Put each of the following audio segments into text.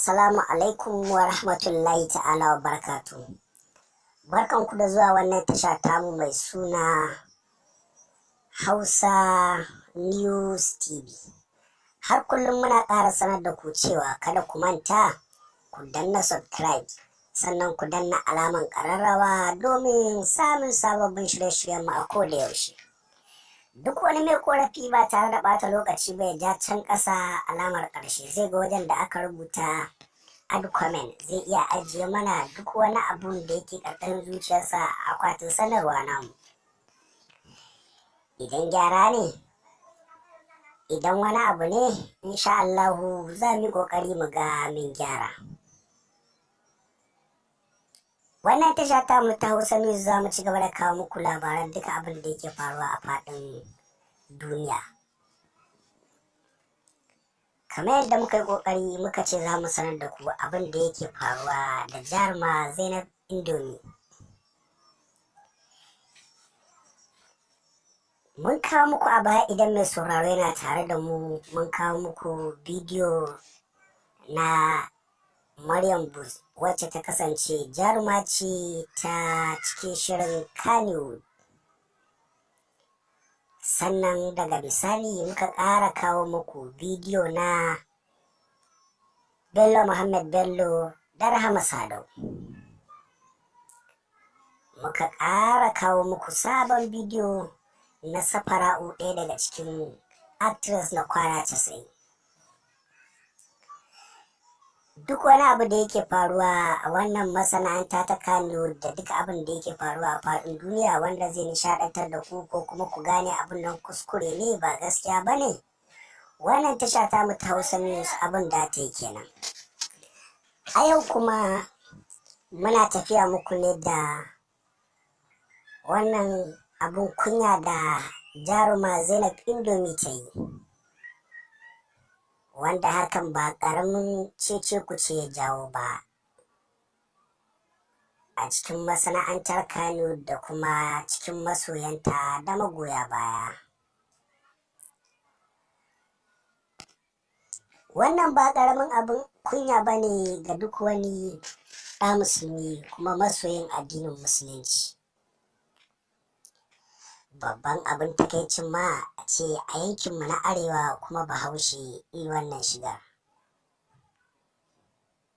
Assalamu alaikum wa rahmatullahi ta'ala wa barakatuh. Barkanku da zuwa wannan tasha tamu mai suna Hausa News TV. Har kullum muna ƙara sanar da ku cewa kada ku manta ku danna subscribe, sannan ku danna alaman ƙararrawa domin samun sababbin shirye-shiryen mu a koda yaushe. Duk wani mai korafi ba tare da ɓata lokaci ba ya ja can ƙasa alamar ƙarshe zai ga wajen da aka rubuta add comment, zai iya ajiye mana duk wani abun da yake ƙarƙashin zuciyarsa a akwatin sanarwa namu. Idan gyara ne, idan wani abu ne, insha Allahu za mu yi ƙoƙari mu ga min gyara. Wannan tasha ta mu ta Hausa News za mu ci gaba da kawo muku labaran duka abin da yake faruwa a faɗin duniya. Kamar yadda muka yi ƙoƙari muka ce za mu sanar da ku abin da yake faruwa da jaruma Zainab Indomie. Mun kawo muku a baya, idan mai sauraro yana tare da mu, mun kawo muku bidiyo na Maryam Bus wacce ta kasance jaruma ce ta cikin shirin Kannywood. Sannan daga bisani muka ƙara kawo muku bidiyo na Bello Muhammad Bello da Rahama Sadau. Muka ƙara kawo muku sabon bidiyo na Safara'u, ɗaya daga cikin actress na Kwana 90. Duk wani abu da yake faruwa a wannan masana'anta ta Kannywood da duk abin da yake faruwa a faɗin duniya wanda zai nishaɗantar da ku ko kuma ku gane abin nan kuskure ne ba gaskiya ba ne, wannan tasha ta mu ta Hausa News abin da ta yi kenan. A yau kuma muna tafiya muku ne da wannan abin kunya da jaruma Zainab Indomie ta yi, wanda hakan ba ƙaramin cece-kuce ya jawo ba a cikin masana'antar Kannywood da kuma cikin masoyanta da magoya baya. Wannan ba ƙaramin abin kunya ba ne ga duk wani ɗa musulmi kuma masoyin addinin musulunci. Babban abin takaicin ma a ce a yankinmu na arewa kuma bahaushe yi wannan shigar.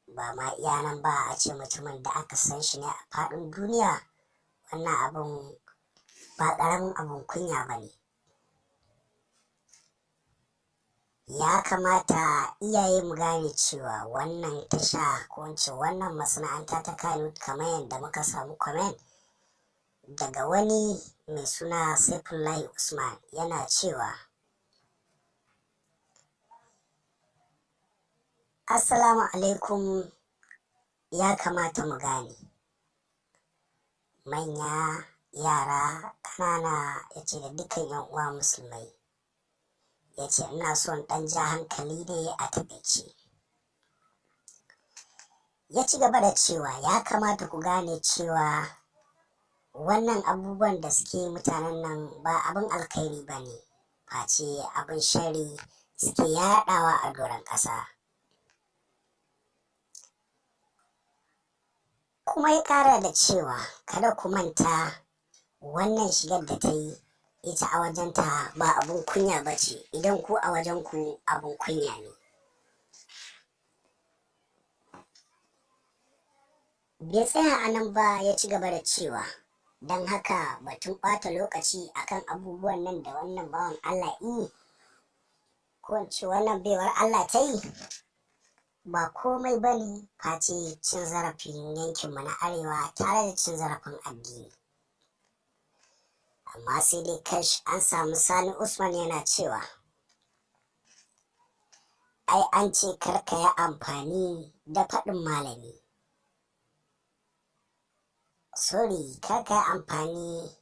Ba ma iya nan ba, a ce mutumin da aka san shi ne a faɗin duniya, wannan abin ba ƙaramin abin kunya ba ne. Ya kamata iyaye mu gane cewa wannan tasha ko in ce wannan masana'anta ta Kannywood, kamar yadda muka samu comment daga wani mai suna Saifullahi Usman yana cewa Assalamu alaikum, ya kamata mu gane manya, yara, ƙanana, ya ce da dukkan 'yan uwa musulmai, ya ce ina son ɗan ja hankali ne a taƙaice. Ya ci gaba da cewa ya kamata ku gane cewa wannan abubuwan da suke mutanen nan ba abin alkhairi ba ne, face abin shari suke yaɗawa a doron ƙasa. Kuma ya ƙara da cewa kada ku manta wannan shigar da ta yi, ita a wajenta ba abin kunya ba ce, idan ku a wajen ku abin kunya ne. Bai tsaya a nan ba, ya ci gaba da cewa don haka batun ɓata lokaci akan abubuwan nan da wannan bawan Allah yi, ko in ce wannan baiwar Allah ta yi, ba komai ba ne face cin zarafin yankinmu na arewa tare da cin zarafin addini. Amma sai dai kash, an samu Sani Usman yana cewa ai an ce kar ka yi amfani da faɗin malami. Sorry, kar ka yi amfani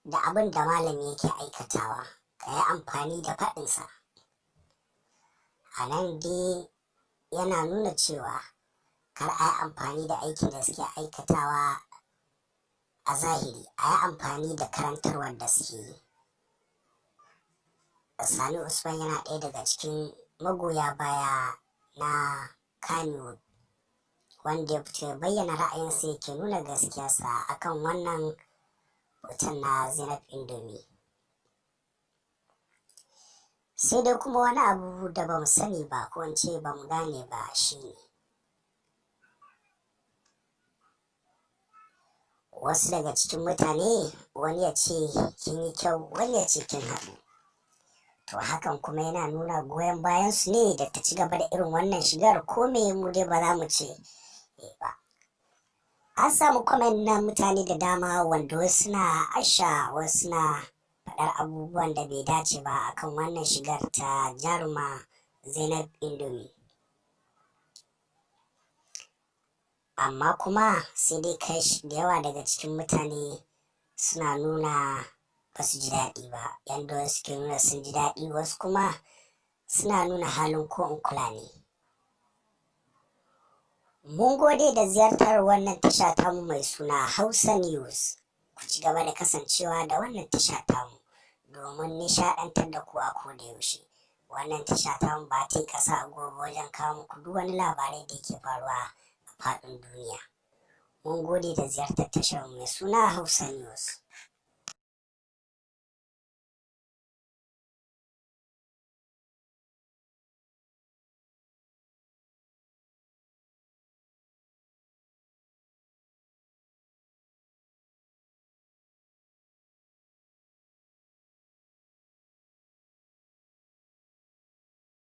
da abin da malami yake aikatawa, ka yi amfani da faɗinsa. A nan dai yana nuna cewa kar a yi amfani da aikin da suke aikatawa a zahiri, a yi amfani da karantarwar da suke yi. Sani Usman yana ɗaya daga cikin magoya baya na Kannywood, wanda ya fito ya bayyana ra'ayinsa yake nuna gaskiyarsa akan wannan hoton na Zainab Indomie. Sai dai kuma wani abu da ba mu sani ba, ko in ce ba mu gane ba, shine wasu daga cikin mutane, wani ya ce kin yi kyau, wani ya ce kin haɗu. To hakan kuma yana nuna goyon bayan su ne da ta ci gaba da irin wannan shigar, ko me mu dai ba za mu ce ba. An samu comment na mutane da dama wanda wasu na asha, wasu na faɗar abubuwan da bai dace ba akan wannan shigar ta jaruma Zainab Indomie. Amma kuma sai dai kai da yawa daga cikin mutane suna nuna ba su ji daɗi ba, yanda wasu ke nuna sun ji daɗi, wasu kuma suna nuna halin ko in kula ne. Mun gode da ziyartar wannan tasha tamu mai suna Hausa News. Ku ci gaba da kasancewa da wannan tasha tamu domin nishaɗantar da ku a koda yaushe. Wannan tasha tamu ba ta yi ƙasa a gwiwa wajen kawo muku duk wani labarai da yake faruwa a faɗin duniya. Mun gode da ziyartar tashar mai suna Hausa News.